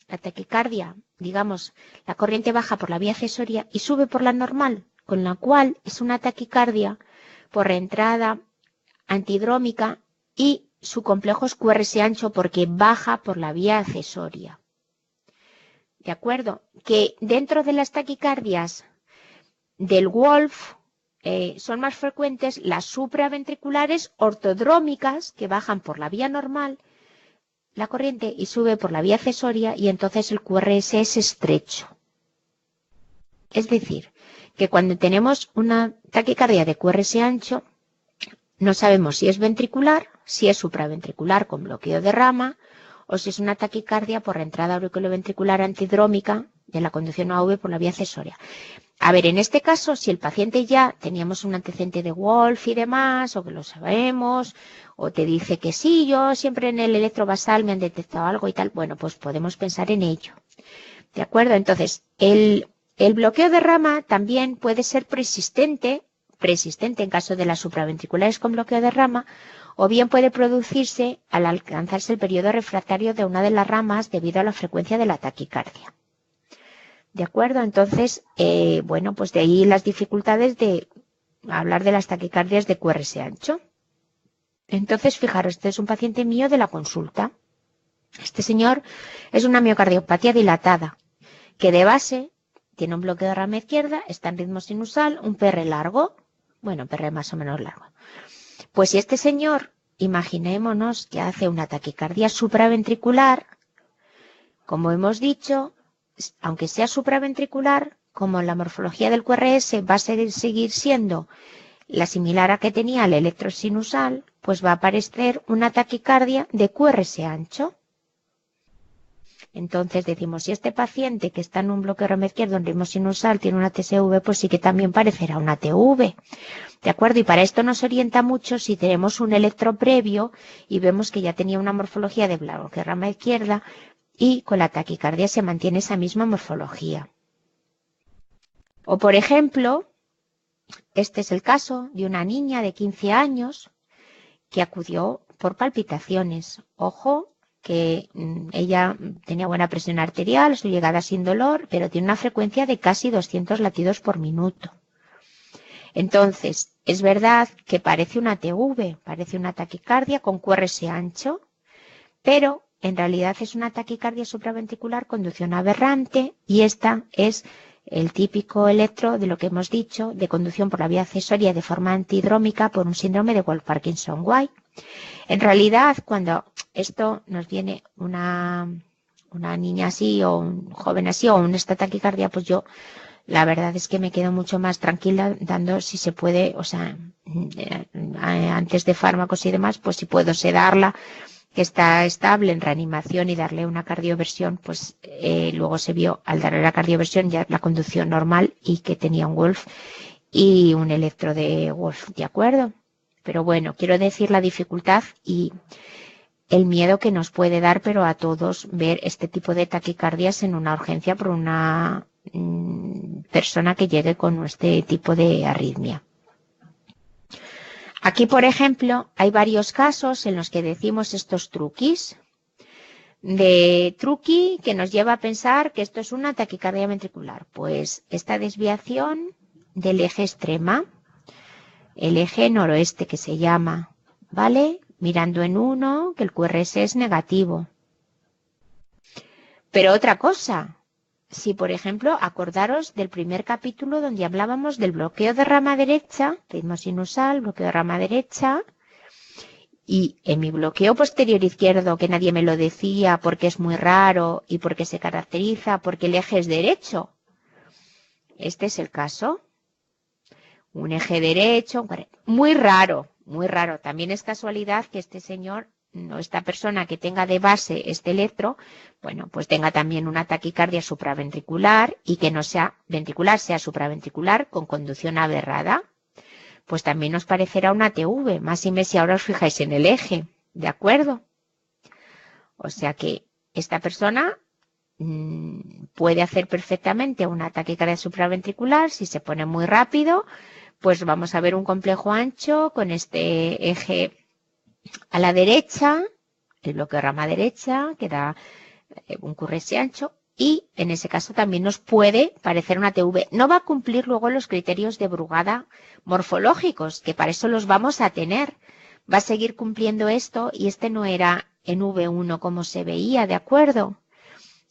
[SPEAKER 1] la taquicardia, digamos, la corriente baja por la vía accesoria y sube por la normal, con la cual es una taquicardia por reentrada antidrómica y su complejo es QRS ancho porque baja por la vía accesoria. ¿De acuerdo? Que dentro de las taquicardias del Wolf son más frecuentes las supraventriculares ortodrómicas que bajan por la vía normal la corriente y sube por la vía accesoria y entonces el QRS es estrecho. Es decir, que cuando tenemos una taquicardia de QRS ancho, no sabemos si es ventricular, si es supraventricular con bloqueo de rama o si es una taquicardia por entrada auriculoventricular antidrómica de la conducción AV por la vía accesoria. A ver, en este caso, si el paciente ya teníamos un antecedente de Wolf y demás, o que lo sabemos, o te dice que sí, yo siempre en el electrobasal me han detectado algo y tal, bueno, pues podemos pensar en ello. ¿De acuerdo? Entonces, el bloqueo de rama también puede ser persistente en caso de las supraventriculares con bloqueo de rama, o bien puede producirse al alcanzarse el periodo refractario de una de las ramas debido a la frecuencia de la taquicardia. ¿De acuerdo? Entonces, bueno, pues de ahí las dificultades de hablar de las taquicardias de QRS ancho. Entonces, fijaros, este es un paciente mío de la consulta. Este señor es una miocardiopatía dilatada, que de base tiene un bloqueo de rama izquierda, está en ritmo sinusal, un PR largo, bueno, PR más o menos largo. Pues si este señor, imaginémonos que hace una taquicardia supraventricular, como hemos dicho, aunque sea supraventricular, como la morfología del QRS va a seguir siendo la similar a que tenía el electrosinusal, pues va a aparecer una taquicardia de QRS ancho. Entonces decimos, si este paciente que está en un bloqueo de rama izquierdo en ritmo sinusal tiene una TSV, pues sí que también parecerá una TV. ¿De acuerdo? Y para esto nos orienta mucho si tenemos un electro previo y vemos que ya tenía una morfología de bloqueo de rama izquierda, y con la taquicardia se mantiene esa misma morfología. O por ejemplo, este es el caso de una niña de 15 años que acudió por palpitaciones. Ojo, que ella tenía buena presión arterial, su llegada sin dolor, pero tiene una frecuencia de casi 200 latidos por minuto. Entonces, es verdad que parece una TV, parece una taquicardia con QRS ancho, pero en realidad es una taquicardia supraventricular conducción aberrante y esta es el típico electro de lo que hemos dicho, de conducción por la vía accesoria de forma antidrómica por un síndrome de Wolff-Parkinson-White. En realidad, cuando esto nos viene una niña así o un joven así o esta taquicardia, pues yo la verdad es que me quedo mucho más tranquila dando, si se puede, o sea, antes de fármacos y demás, pues si puedo sedarla, que está estable en reanimación y darle una cardioversión, pues luego se vio al darle la cardioversión ya la conducción normal y que tenía un Wolff y un electro de Wolff, ¿de acuerdo? Pero bueno, quiero decir la dificultad y el miedo que nos puede dar, pero a todos, ver este tipo de taquicardias en una urgencia por una persona que llegue con este tipo de arritmia. Aquí, por ejemplo, hay varios casos en los que decimos estos truquis de truqui que nos lleva a pensar que esto es una taquicardia ventricular. Pues esta desviación del eje extrema, el eje noroeste que se llama, ¿vale? Mirando en 1, que el QRS es negativo. Pero otra cosa, si por ejemplo acordaros del primer capítulo donde hablábamos del bloqueo de rama derecha, ritmo sinusal, bloqueo de rama derecha, y en mi bloqueo posterior izquierdo, que nadie me lo decía porque es muy raro y porque se caracteriza porque el eje es derecho. Este es el caso. Un eje derecho, muy raro, muy raro. También es casualidad que este señor, o esta persona que tenga de base este electro, bueno, pues tenga también una taquicardia supraventricular y que no sea ventricular, sea supraventricular con conducción aberrada. Pues también os parecerá una TV, más y más si ahora os fijáis en el eje, ¿de acuerdo? O sea que esta persona puede hacer perfectamente una taquicardia supraventricular si se pone muy rápido. Pues vamos a ver un complejo ancho con este eje a la derecha, el bloqueo de rama derecha, que da un QRS ancho, y en ese caso también nos puede parecer una TV. No va a cumplir luego los criterios de Brugada morfológicos, que para eso los vamos a tener. Va a seguir cumpliendo esto, y este no era en V1 como se veía, ¿de acuerdo?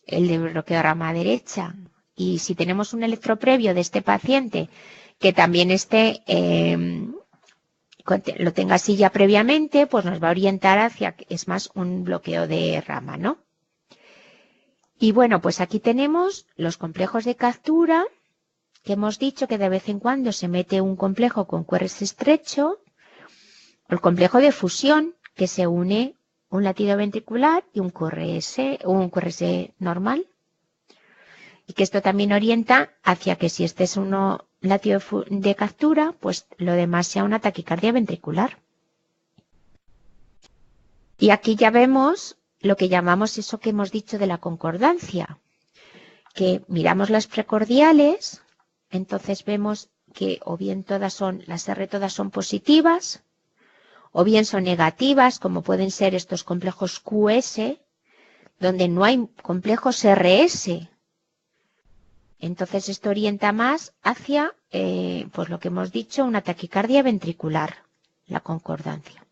[SPEAKER 1] El de bloqueo de rama derecha. Y si tenemos un electro previo de este paciente que también lo tenga así ya previamente, pues nos va a orientar hacia, es más, un bloqueo de rama, ¿no? Y bueno, pues aquí tenemos los complejos de captura, que hemos dicho que de vez en cuando se mete un complejo con QRS estrecho, o el complejo de fusión, que se une un latido ventricular y un QRS normal. Y que esto también orienta hacia que si este es uno latido de captura, pues lo demás sea una taquicardia ventricular. Y aquí ya vemos lo que llamamos eso que hemos dicho de la concordancia, que miramos las precordiales, entonces vemos que o bien las R todas son positivas, o bien son negativas, como pueden ser estos complejos QS, donde no hay complejos RS. Entonces esto orienta más hacia, pues lo que hemos dicho, una taquicardia ventricular, la concordancia.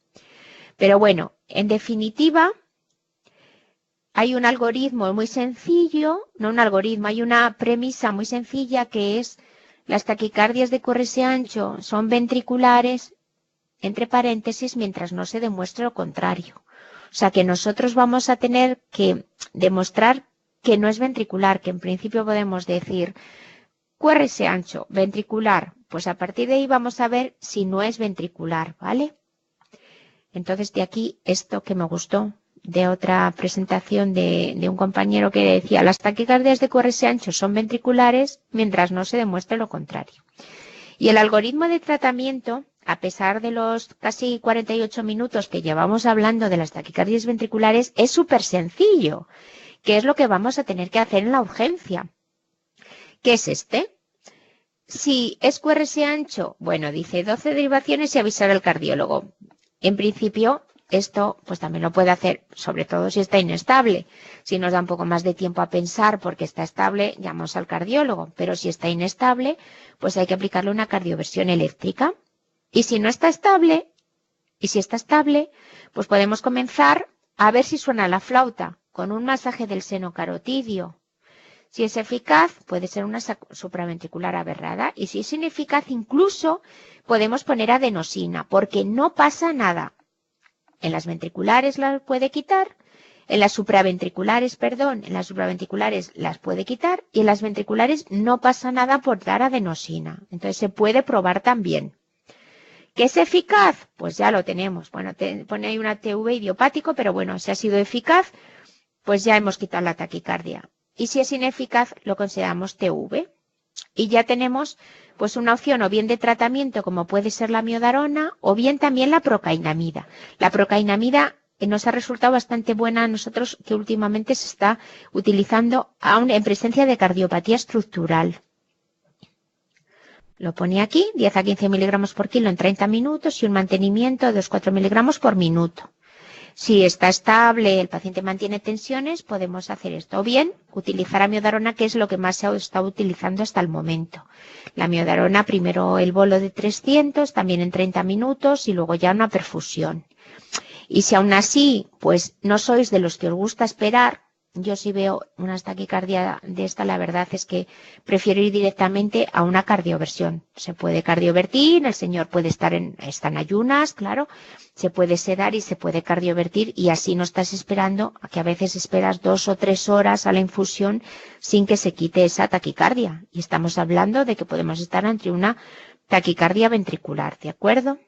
[SPEAKER 1] Pero bueno, en definitiva, hay un algoritmo muy sencillo, no un algoritmo, hay una premisa muy sencilla que es las taquicardias de QRS ancho son ventriculares, entre paréntesis, mientras no se demuestre lo contrario. O sea que nosotros vamos a tener que demostrar que no es ventricular, que en principio podemos decir QRS ancho, ventricular, pues a partir de ahí vamos a ver si no es ventricular, ¿vale? Entonces de aquí esto que me gustó de otra presentación de un compañero que decía las taquicardias de QRS ancho son ventriculares mientras no se demuestre lo contrario. Y el algoritmo de tratamiento, a pesar de los casi 48 minutos que llevamos hablando de las taquicardias ventriculares, es súper sencillo, que es lo que vamos a tener que hacer en la urgencia. ¿Qué es este? Si es QRS ancho, bueno, dice 12 derivaciones y avisar al cardiólogo. En principio, esto pues también lo puede hacer, sobre todo si está inestable. Si nos da un poco más de tiempo a pensar porque está estable, llamamos al cardiólogo. Pero si está inestable, pues hay que aplicarle una cardioversión eléctrica. Y si no está estable, pues podemos comenzar a ver si suena la flauta con un masaje del seno carotidio. Si es eficaz, puede ser una supraventricular aberrada. Y si es ineficaz, incluso podemos poner adenosina, porque no pasa nada. En las ventriculares las puede quitar, en las supraventriculares, las puede quitar, y en las ventriculares no pasa nada por dar adenosina. Entonces se puede probar también. ¿Qué es eficaz? Pues ya lo tenemos. Bueno, pone ahí una TV idiopático, pero bueno, si ha sido eficaz, pues ya hemos quitado la taquicardia. Y si es ineficaz, lo consideramos TV. Y ya tenemos pues una opción o bien de tratamiento como puede ser la miodarona o bien también la procainamida. La procainamida nos ha resultado bastante buena a nosotros, que últimamente se está utilizando aún en presencia de cardiopatía estructural. Lo pone aquí, 10 a 15 miligramos por kilo en 30 minutos y un mantenimiento de 2-4 miligramos por minuto. Si está estable, el paciente mantiene tensiones, podemos hacer esto. O bien, utilizar amiodarona, que es lo que más se ha estado utilizando hasta el momento. La amiodarona, primero el bolo de 300, también en 30 minutos y luego ya una perfusión. Y si aún así, pues no sois de los que os gusta esperar, yo sí veo una taquicardia de esta, la verdad es que prefiero ir directamente a una cardioversión. Se puede cardiovertir, el señor puede está en ayunas, claro, se puede sedar y se puede cardiovertir y así no estás esperando, que a veces esperas 2 o 3 horas a la infusión sin que se quite esa taquicardia. Y estamos hablando de que podemos estar entre una taquicardia ventricular, ¿de acuerdo?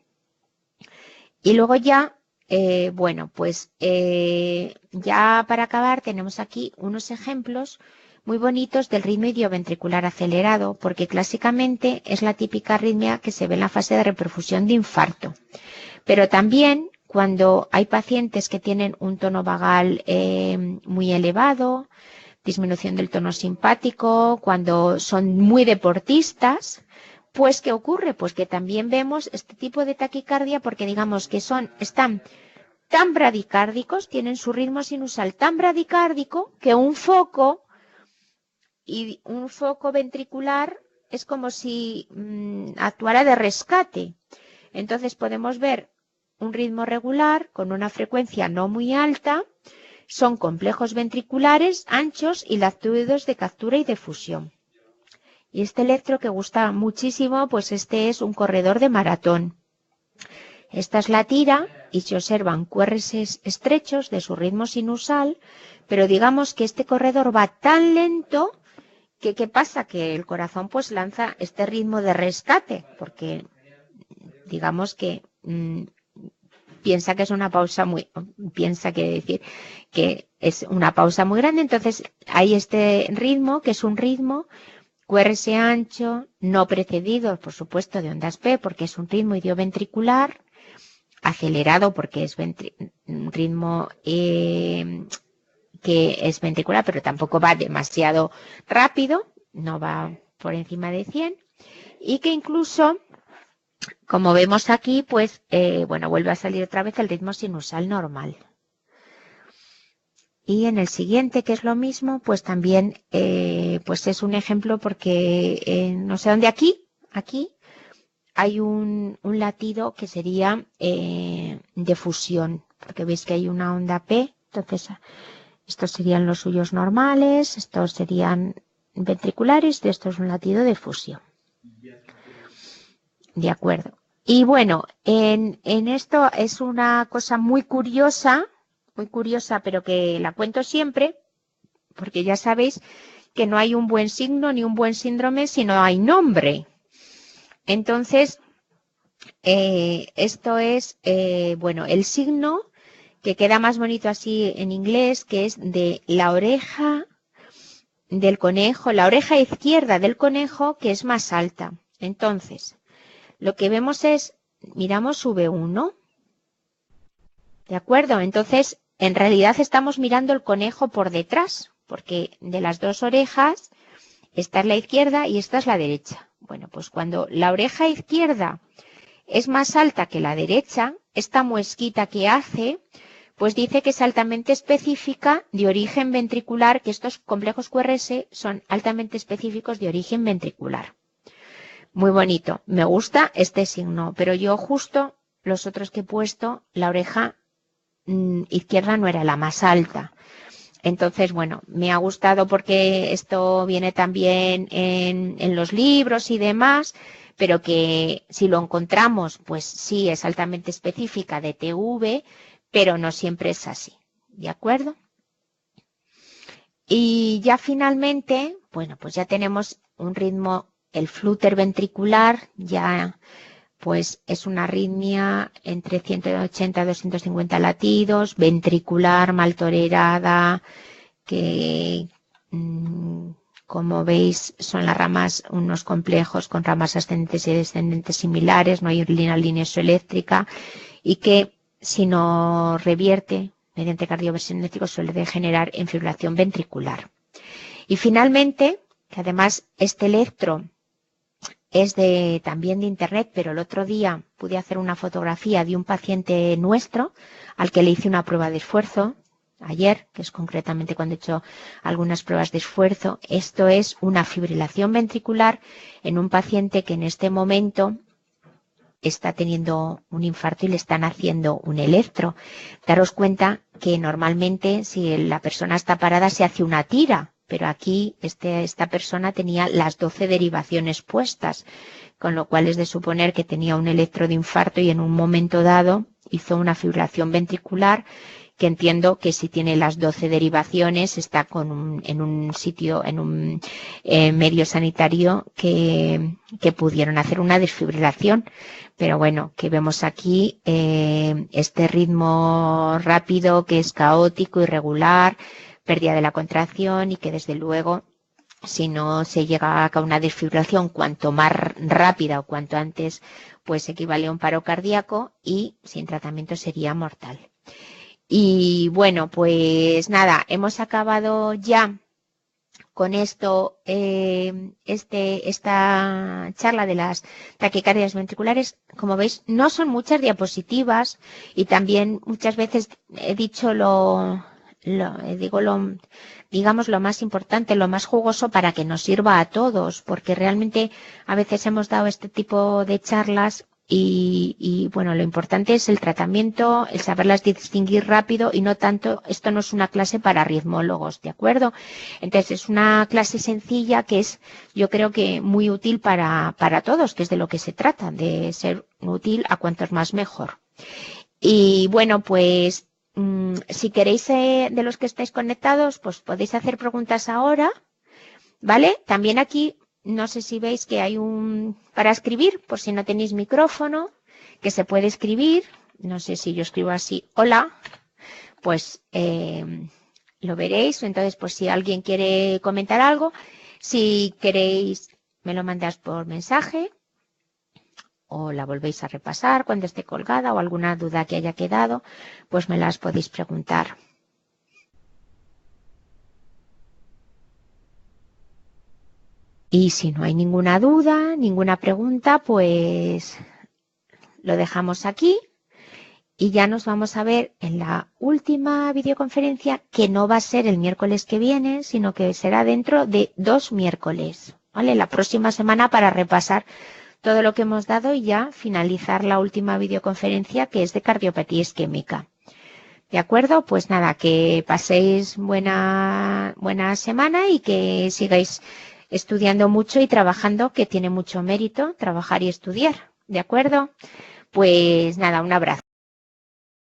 [SPEAKER 1] Y luego ya... ya para acabar tenemos aquí unos ejemplos muy bonitos del ritmo idioventricular acelerado, porque clásicamente es la típica arritmia que se ve en la fase de reperfusión de infarto. Pero también cuando hay pacientes que tienen un tono vagal muy elevado, disminución del tono simpático, cuando son muy deportistas, pues ¿qué ocurre? Pues que también vemos este tipo de taquicardia porque digamos que están tan bradicárdicos, tienen su ritmo sinusal tan bradicárdico que un foco ventricular es como si actuara de rescate. Entonces podemos ver un ritmo regular con una frecuencia no muy alta, son complejos ventriculares anchos y lactúidos de captura y de fusión. Y este electro que gusta muchísimo, pues este es un corredor de maratón. Esta es la tira y se observan QRS estrechos de su ritmo sinusal, pero digamos que este corredor va tan lento que ¿qué pasa? Que el corazón pues lanza este ritmo de rescate, porque digamos que piensa que es una pausa muy grande, entonces hay este ritmo que es un ritmo QRS ancho, no precedido, por supuesto, de ondas P, porque es un ritmo idioventricular, acelerado porque es un ritmo que es ventricular, pero tampoco va demasiado rápido, no va por encima de 100, y que incluso, como vemos aquí, pues, vuelve a salir otra vez el ritmo sinusal normal. Y en el siguiente, que es lo mismo, pues también pues es un ejemplo porque no sé dónde aquí hay un latido que sería de fusión, porque veis que hay una onda P, entonces estos serían los suyos normales, estos serían ventriculares, y esto es un latido de fusión. De acuerdo. Y bueno, en esto es una cosa muy curiosa, pero que la cuento siempre, porque ya sabéis que no hay un buen signo ni un buen síndrome si no hay nombre. Entonces, esto es, el signo que queda más bonito así en inglés, que es de la oreja del conejo, la oreja izquierda del conejo, que es más alta. Entonces, lo que vemos es, miramos V1, ¿de acuerdo? Entonces, en realidad estamos mirando el conejo por detrás, porque de las dos orejas, esta es la izquierda y esta es la derecha. Bueno, pues cuando la oreja izquierda es más alta que la derecha, esta muesquita que hace, pues dice que es altamente específica de origen ventricular, que estos complejos QRS son altamente específicos de origen ventricular. Muy bonito, me gusta este signo, pero yo justo los otros que he puesto, la oreja izquierda no era la más alta. Entonces, bueno, me ha gustado porque esto viene también en los libros y demás, pero que si lo encontramos, pues sí, es altamente específica de TV, pero no siempre es así. ¿De acuerdo? Y ya finalmente, bueno, pues ya tenemos un ritmo, el flúter ventricular, ya pues es una arritmia entre 180 y 250 latidos, ventricular, mal tolerada, que como veis son las ramas, unos complejos con ramas ascendentes y descendentes similares, no hay una línea isoeléctrica y que si no revierte mediante cardioversión eléctrico suele degenerar en fibrilación ventricular. Y finalmente, que además este electro es también de internet, pero el otro día pude hacer una fotografía de un paciente nuestro al que le hice una prueba de esfuerzo ayer, que es concretamente cuando he hecho algunas pruebas de esfuerzo. Esto es una fibrilación ventricular en un paciente que en este momento está teniendo un infarto y le están haciendo un electro. Daros cuenta que normalmente si la persona está parada se hace una tira, pero aquí esta persona tenía las 12 derivaciones puestas, con lo cual es de suponer que tenía un electro de infarto y en un momento dado hizo una fibrilación ventricular, que entiendo que si tiene las 12 derivaciones está en un sitio, en un medio sanitario que pudieron hacer una desfibrilación. Pero bueno, que vemos aquí este ritmo rápido que es caótico, irregular, pérdida de la contracción y que desde luego si no se llega a una desfibrilación cuanto más rápida o cuanto antes, pues equivale a un paro cardíaco y sin tratamiento sería mortal. Y bueno, pues nada, hemos acabado ya con esto, esta charla de las taquicardias ventriculares. Como veis, no son muchas diapositivas y también muchas veces he dicho digamos lo más importante, lo más jugoso para que nos sirva a todos, porque realmente a veces hemos dado este tipo de charlas y bueno, lo importante es el tratamiento, el saberlas distinguir rápido y no tanto, esto no es una clase para ritmólogos, ¿de acuerdo? Entonces es una clase sencilla que es, yo creo que muy útil para todos, que es de lo que se trata, de ser útil a cuantos más mejor. Y bueno, pues si queréis de los que estáis conectados, pues podéis hacer preguntas ahora, ¿vale? También aquí, no sé si veis que hay para escribir, por si no tenéis micrófono, que se puede escribir. No sé si yo escribo así, hola, pues lo veréis. Entonces, pues si alguien quiere comentar algo, si queréis, me lo mandáis por mensaje o la volvéis a repasar cuando esté colgada o alguna duda que haya quedado, pues me las podéis preguntar. Y si no hay ninguna duda, ninguna pregunta, pues lo dejamos aquí y ya nos vamos a ver en la última videoconferencia, que no va a ser el miércoles que viene, sino que será dentro de 2 miércoles, ¿vale? La próxima semana para repasar todo lo que hemos dado y ya finalizar la última videoconferencia, que es de cardiopatía isquémica. ¿De acuerdo? Pues nada, que paséis buena semana y que sigáis estudiando mucho y trabajando, que tiene mucho mérito trabajar y estudiar. ¿De acuerdo? Pues nada, un abrazo.